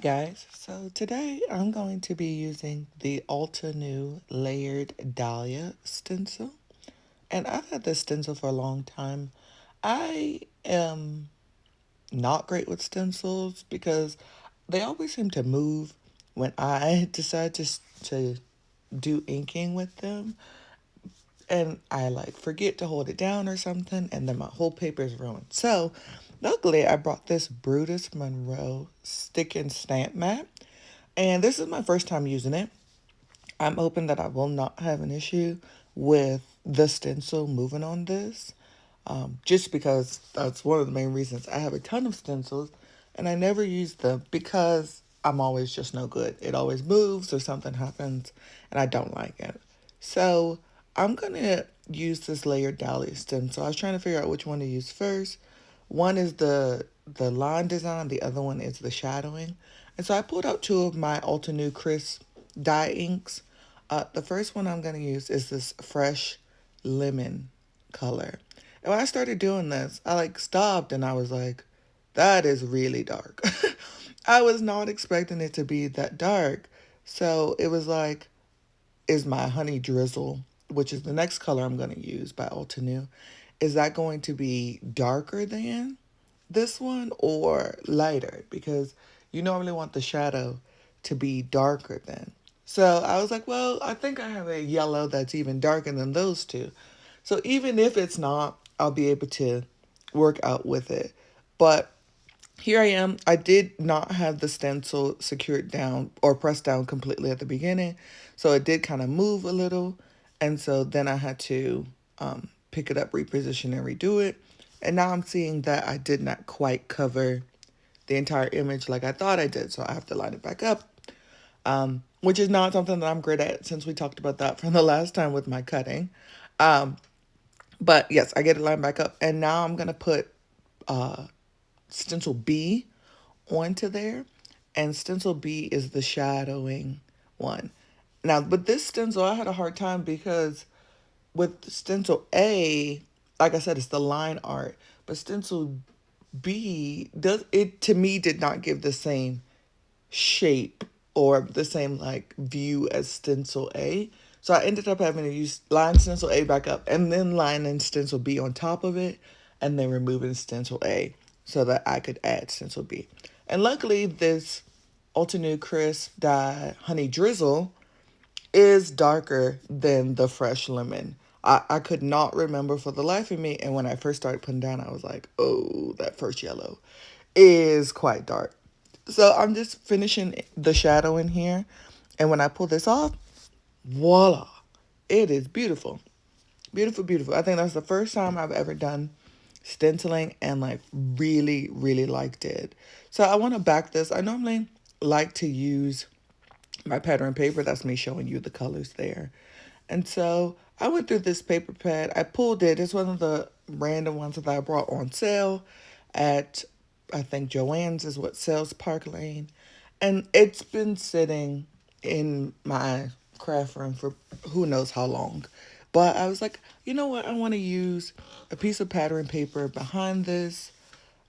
Guys, so today I'm going to be using the Ulta New Layered Dahlia stencil. And I've had this stencil for a long time. I am not great with stencils because they always seem to move when I decide to do inking with them. And I like forget to hold it down or something, and then my whole paper is ruined. So, luckily, I brought this Brutus Monroe stick and stamp mat, and this is my first time using it. I'm hoping that I will not have an issue with the stencil moving on this, just because that's one of the main reasons I have a ton of stencils and I never use them because I'm always just no good. It always moves or something happens and I don't like it. So I'm going to use this layered dahlia stencil. I was trying to figure out which one to use first. One is the line design, the other one is the shadowing. And so I pulled out two of my Ulta New Crisp dye inks. The first one I'm going to use is this fresh lemon color. And when I started doing this, I like stopped and I was like, that is really dark. I was not expecting it to be that dark. So it was like, is my honey drizzle, which is the next color I'm going to use by Ulta New, is that going to be darker than this one or lighter? Because you normally want the shadow to be darker than. So I was like, well, I think I have a yellow that's even darker than those two. So even if it's not, I'll be able to work out with it. But here I am. I did not have the stencil secured down or pressed down completely at the beginning. So it did kind of move a little. And so then I had to pick it up, reposition, and redo it. And now I'm seeing that I did not quite cover the entire image like I thought I did. So I have to line it back up, which is not something that I'm great at since we talked about that from the last time with my cutting. Um, but yes, I get it lined back up. And now I'm going to put stencil B onto there. And stencil B is the shadowing one. Now, with this stencil, I had a hard time because with stencil A, like I said, it's the line art. But stencil B does it to me did not give the same shape or the same like view as stencil A. So I ended up having to use line stencil A back up and then line and stencil B on top of it and then removing stencil A so that I could add stencil B. And luckily this Ulta New Crisp Dye Honey Drizzle is darker than the fresh lemon. I could not remember for the life of me. And when I first started putting down, I was like, oh, that first yellow is quite dark. So I'm just finishing the shadow in here. And when I pull this off, voila, it is beautiful. Beautiful, beautiful. I think that's the first time I've ever done stenciling and like really, really liked it. So I want to back this. I normally like to use my pattern paper. That's me showing you the colors there. And so I went through this paper pad. I pulled it. It's one of the random ones that I brought on sale at, I think Joann's is what sells Park Lane. And it's been sitting in my craft room for who knows how long. But I was like, you know what? I want to use a piece of pattern paper behind this.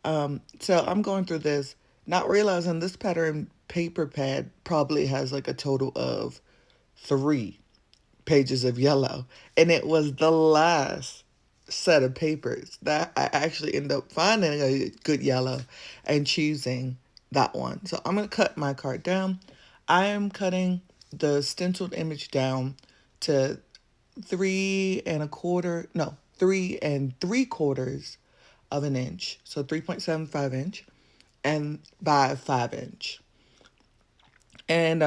So I'm going through this, not realizing this pattern paper pad probably has like a total of 3 pages of yellow. And it was the last set of papers that I actually ended up finding a good yellow and choosing that one. So I'm going to cut my card down. I am cutting the stenciled image down to 3 1/4, no, 3 3/4 of an inch. So 3.75 inch and by 5 inch. And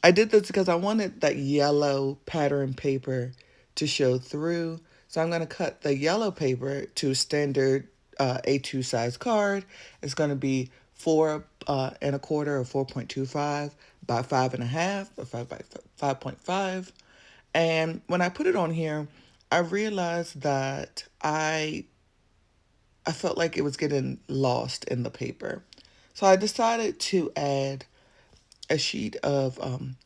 I did this because I wanted that yellow pattern paper to show through. So I'm going to cut the yellow paper to standard A2 size card. It's going to be 4 1/4 or 4.25 by 5.5 or 5 by 5.5. And when I put it on here, I realized that I felt like it was getting lost in the paper. So I decided to add a sheet of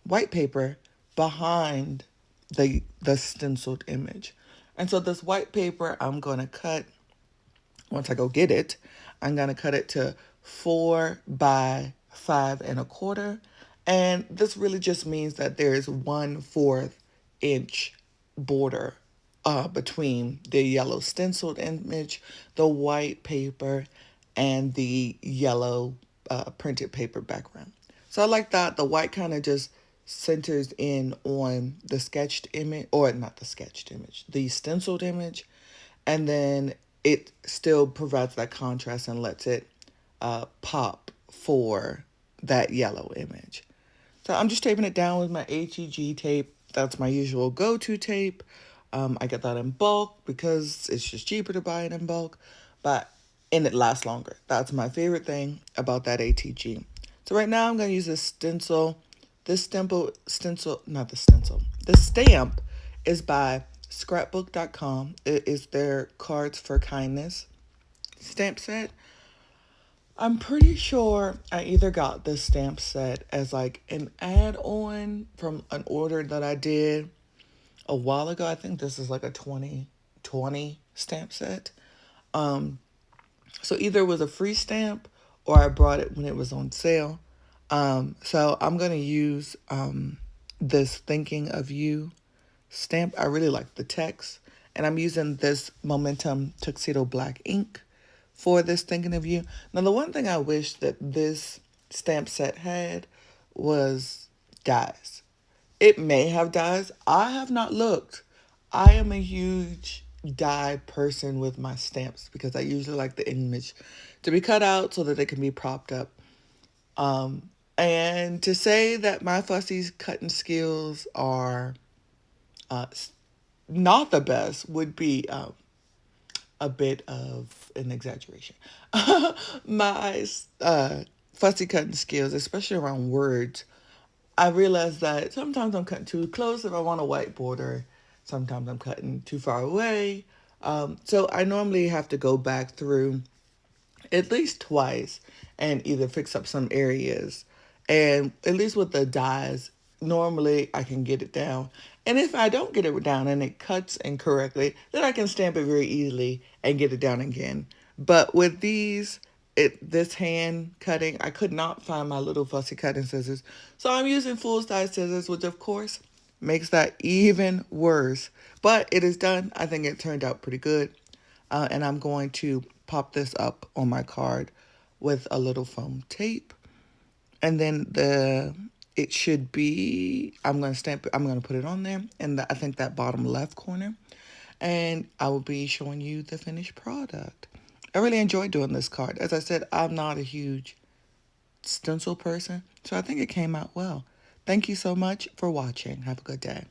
white paper behind the stenciled image. And so this white paper I'm going to cut, once I go get it, I'm going to cut it to 4 by 5 1/4. And this really just means that there is 1/4 inch border between the yellow stenciled image, the white paper, and the yellow printed paper background. So I like that. The white kind of just centers in on the sketched image, or not the sketched image, the stenciled image, and then it still provides that contrast and lets it pop for that yellow image. So I'm just taping it down with my HEG tape. That's my usual go-to tape. I get that in bulk because it's just cheaper to buy it in bulk, but and it lasts longer. That's my favorite thing about that ATG. So right now I'm going to use this stencil. This stencil, not the stencil. The stamp is by scrapbook.com. It is their Cards for Kindness stamp set. I'm pretty sure I either got this stamp set as like an add-on from an order that I did a while ago. I think this is like a 2020 stamp set. So either it was a free stamp or I brought it when it was on sale. So I'm going to use this Thinking of You stamp. I really like the text. And I'm using this Momentum Tuxedo Black ink for this Thinking of You. Now, the one thing I wish that this stamp set had was dies. It may have dies. I have not looked. I am a huge die person with my stamps because I usually like the image to be cut out so that it can be propped up. And to say that my fussy cutting skills are uh, not the best would be a bit of an exaggeration. My fussy cutting skills, especially around words, I realize that sometimes I'm cutting too close if I want a white border. Sometimes I'm cutting too far away. So I normally have to go back through at least twice and either fix up some areas. And at least with the dies, normally I can get it down. And if I don't get it down and it cuts incorrectly, then I can stamp it very easily and get it down again. But with these, this hand cutting, I could not find my little fussy cutting scissors. So I'm using full size scissors, which of course makes that even worse. But it is done. I think it turned out pretty good. And I'm going to pop this up on my card with a little foam tape. And then it should be, I'm going to stamp it, I'm going to put it on there. And I think that bottom left corner. And I will be showing you the finished product. I really enjoyed doing this card. As I said, I'm not a huge stencil person, so I think it came out well. Thank you so much for watching. Have a good day.